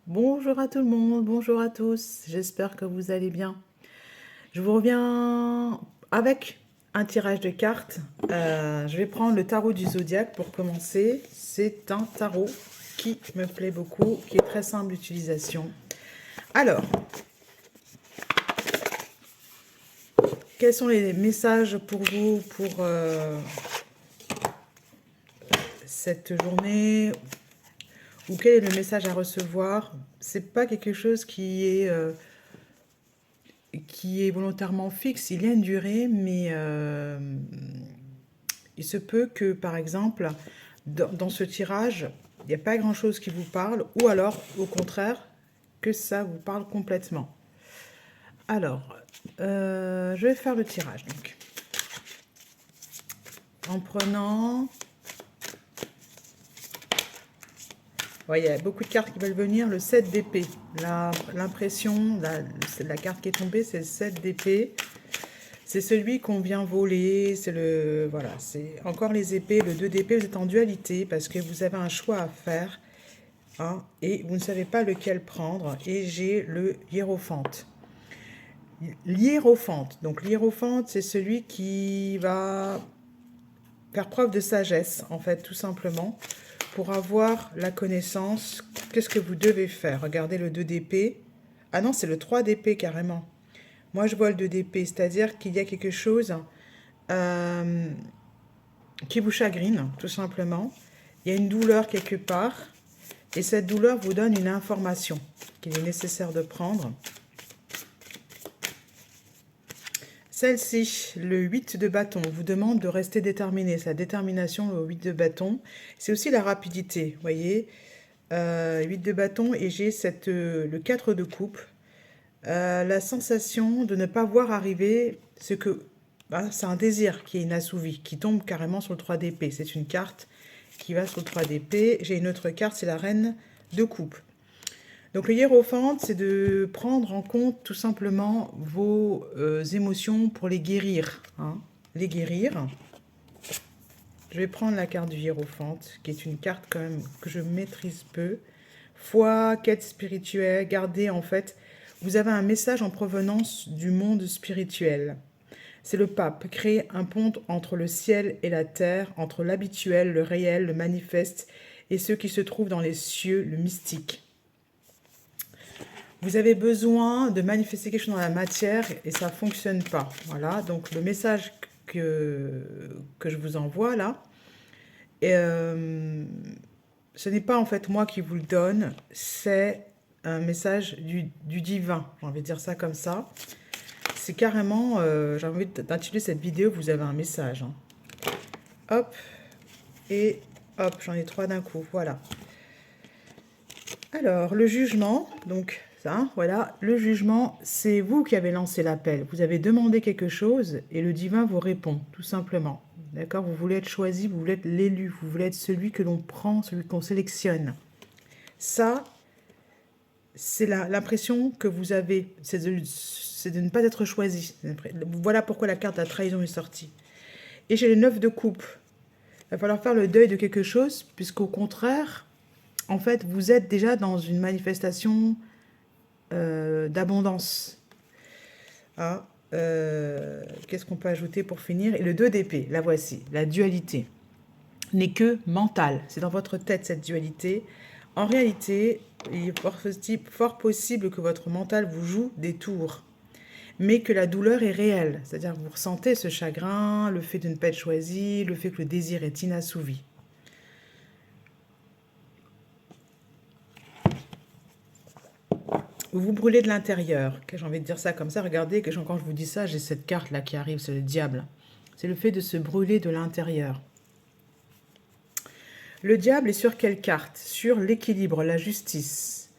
Bonjour à tout le monde, bonjour à tous, j'espère que vous allez bien. Je vous reviens avec un tirage de cartes. Je vais prendre le tarot du zodiaque pour commencer. C'est un tarot qui me plaît beaucoup, qui est très simple d'utilisation. Alors, quels sont les messages pour vous pour cette journée? Ou quel est le message à recevoir? C'est pas quelque chose qui est volontairement fixe. Il y a une durée, mais il se peut que, par exemple, dans ce tirage, il n'y a pas grand-chose qui vous parle, ou alors, au contraire, que ça vous parle complètement. Alors, je vais faire le tirage, donc. En prenant... Ouais, il y a beaucoup de cartes qui veulent venir. Le 7 d'épée. L'impression, la carte qui est tombée, c'est le 7 d'épée. C'est celui qu'on vient voler, c'est le... Voilà, c'est encore les épées, le 2 d'épée, vous êtes en dualité parce que vous avez un choix à faire, hein, et vous ne savez pas lequel prendre. Et j'ai le hiérophante. L'hiérophante, donc l'hiérophante, c'est celui qui va faire preuve de sagesse, en fait, tout simplement, pour avoir la connaissance. Qu'est-ce que vous devez faire? Regardez le 2 d'épée. Ah non, c'est le 3 d'épée carrément. Moi, je vois le 2 d'épée, c'est-à-dire qu'il y a quelque chose euh, qui vous chagrine, tout simplement. Il y a une douleur quelque part, et cette douleur vous donne une information qu'il est nécessaire de prendre. Celle-ci, le 8 de bâton, vous demande de rester déterminé. Sa détermination, le 8 de bâton, c'est aussi la rapidité, vous voyez. 8 de bâton, et j'ai le 4 de coupe. La sensation de ne pas voir arriver ce que... c'est un désir qui est inassouvi, qui tombe carrément sur le 3 d'épée. C'est une carte qui va sur le 3 d'épée. J'ai une autre carte, c'est la reine de coupe. Donc le hiérophante, c'est de prendre en compte tout simplement vos émotions pour les guérir, hein. Les guérir. Je vais prendre la carte du hiérophante, qui est une carte quand même que je maîtrise peu. Foi, quête spirituelle, gardez en fait... Vous avez un message en provenance du monde spirituel. C'est le pape, créer un pont entre le ciel et la terre, entre l'habituel, le réel, le manifeste, et ce qui se trouve dans les cieux, le mystique. Vous avez besoin de manifester quelque chose dans la matière et ça ne fonctionne pas. Voilà, donc le message que je vous envoie là, ce n'est pas en fait moi qui vous le donne, c'est un message du divin, j'ai envie de dire ça comme ça. C'est carrément, j'ai envie d'intituler cette vidéo, vous avez un message, hein. Hop, et hop, j'en ai 3 d'un coup, voilà. Alors, le jugement, donc ça, voilà, le jugement, c'est vous qui avez lancé l'appel. Vous avez demandé quelque chose et le divin vous répond, tout simplement. D'accord? Vous voulez être choisi, vous voulez être l'élu, vous voulez être celui que l'on prend, celui qu'on sélectionne. Ça, c'est l'impression que vous avez, c'est de ne pas être choisi. Voilà pourquoi la carte de la trahison est sortie. Et j'ai le 9 de coupe. Il va falloir faire le deuil de quelque chose, puisqu'au contraire, en fait, vous êtes déjà dans une manifestation d'abondance. Ah, qu'est-ce qu'on peut ajouter pour finir? Et le 2 d'épée, la voici, la dualité n'est que mentale. C'est dans votre tête, cette dualité. En réalité, il est fort possible que votre mental vous joue des tours, mais que la douleur est réelle. C'est-à-dire que vous ressentez ce chagrin, le fait de ne pas être choisi, le fait que le désir est inassouvi. Vous vous brûlez de l'intérieur. J'ai envie de dire ça comme ça. Regardez que quand je vous dis ça, j'ai cette carte-là qui arrive, c'est le diable. C'est le fait de se brûler de l'intérieur. Le diable est sur quelle carte? Sur l'équilibre, la justice.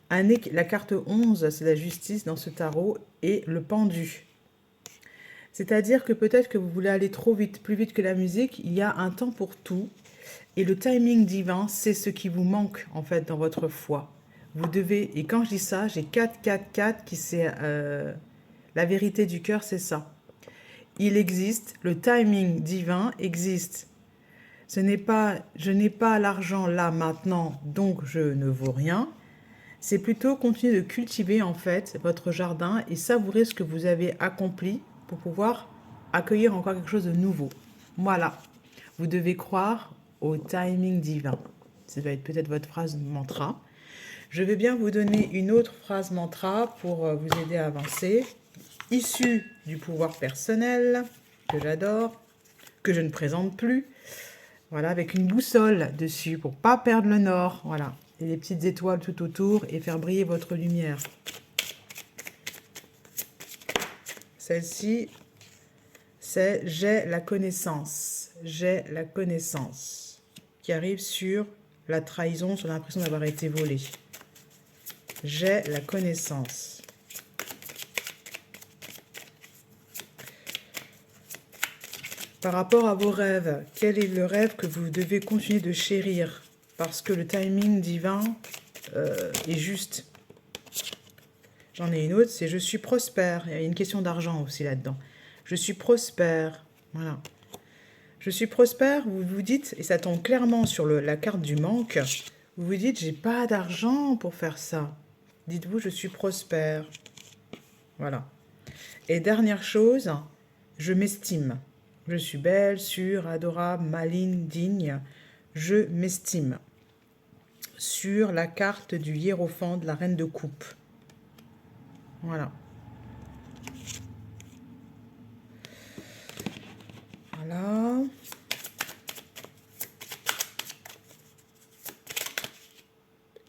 La carte 11, c'est la justice dans ce tarot, et le pendu. C'est-à-dire que peut-être que vous voulez aller trop vite, plus vite que la musique. Il y a un temps pour tout. Et le timing divin, c'est ce qui vous manque en fait dans votre foi. Vous devez, et quand je dis ça, j'ai 4, 4, 4 qui c'est la vérité du cœur, c'est ça. Il existe, le timing divin existe. Ce n'est pas, je n'ai pas l'argent là maintenant, donc je ne vaux rien. C'est plutôt continuer de cultiver en fait votre jardin et savourer ce que vous avez accompli pour pouvoir accueillir encore quelque chose de nouveau. Voilà. Vous devez croire au timing divin. Ça va être peut-être votre phrase mantra. Je vais bien vous donner une autre phrase mantra pour vous aider à avancer, issue du pouvoir personnel, que j'adore, que je ne présente plus. Voilà, avec une boussole dessus pour pas perdre le nord. Voilà, et les petites étoiles tout autour et faire briller votre lumière. Celle-ci, c'est j'ai la connaissance. J'ai la connaissance qui arrive sur la trahison, sur l'impression d'avoir été volé. J'ai la connaissance. Par rapport à vos rêves, quel est le rêve que vous devez continuer de chérir? Parce que le timing divin est juste. J'en ai une autre, c'est je suis prospère. Il y a une question d'argent aussi là-dedans. Je suis prospère. Voilà. Je suis prospère, vous vous dites, et ça tombe clairement sur la carte du manque, vous vous dites, j'ai pas d'argent pour faire ça. Dites-vous, je suis prospère. Voilà. Et dernière chose, je m'estime. Je suis belle, sûre, adorable, maligne, digne. Je m'estime. Sur la carte du hiérophant de la reine de coupe. Voilà. Voilà.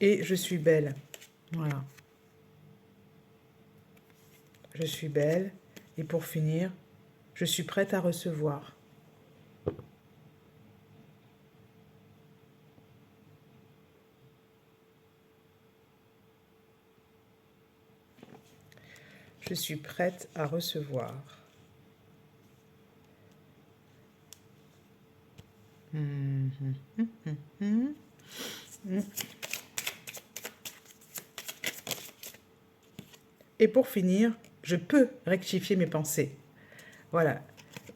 Et je suis belle. Voilà. Je suis belle. Et pour finir, je suis prête à recevoir. Je suis prête à recevoir. Et pour finir, je peux rectifier mes pensées. Voilà,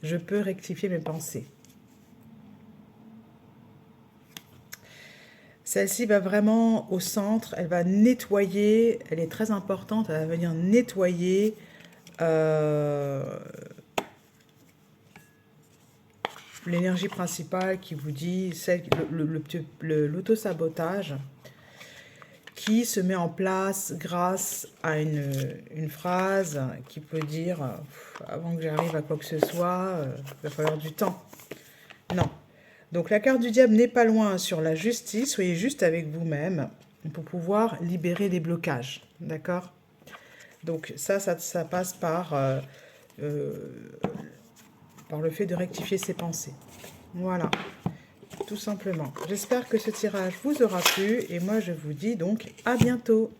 je peux rectifier mes pensées. Celle-ci va vraiment au centre, elle va nettoyer, elle est très importante, elle va venir nettoyer l'énergie principale qui vous dit, l'auto-sabotage qui se met en place grâce à une phrase qui peut dire avant que j'arrive à quoi que ce soit, il va falloir du temps. Non. Donc la carte du diable n'est pas loin sur la justice, soyez juste avec vous-même pour pouvoir libérer les blocages. D'accord? Donc ça passe par le fait de rectifier ses pensées. Voilà, tout simplement. J'espère que ce tirage vous aura plu et moi je vous dis donc à bientôt.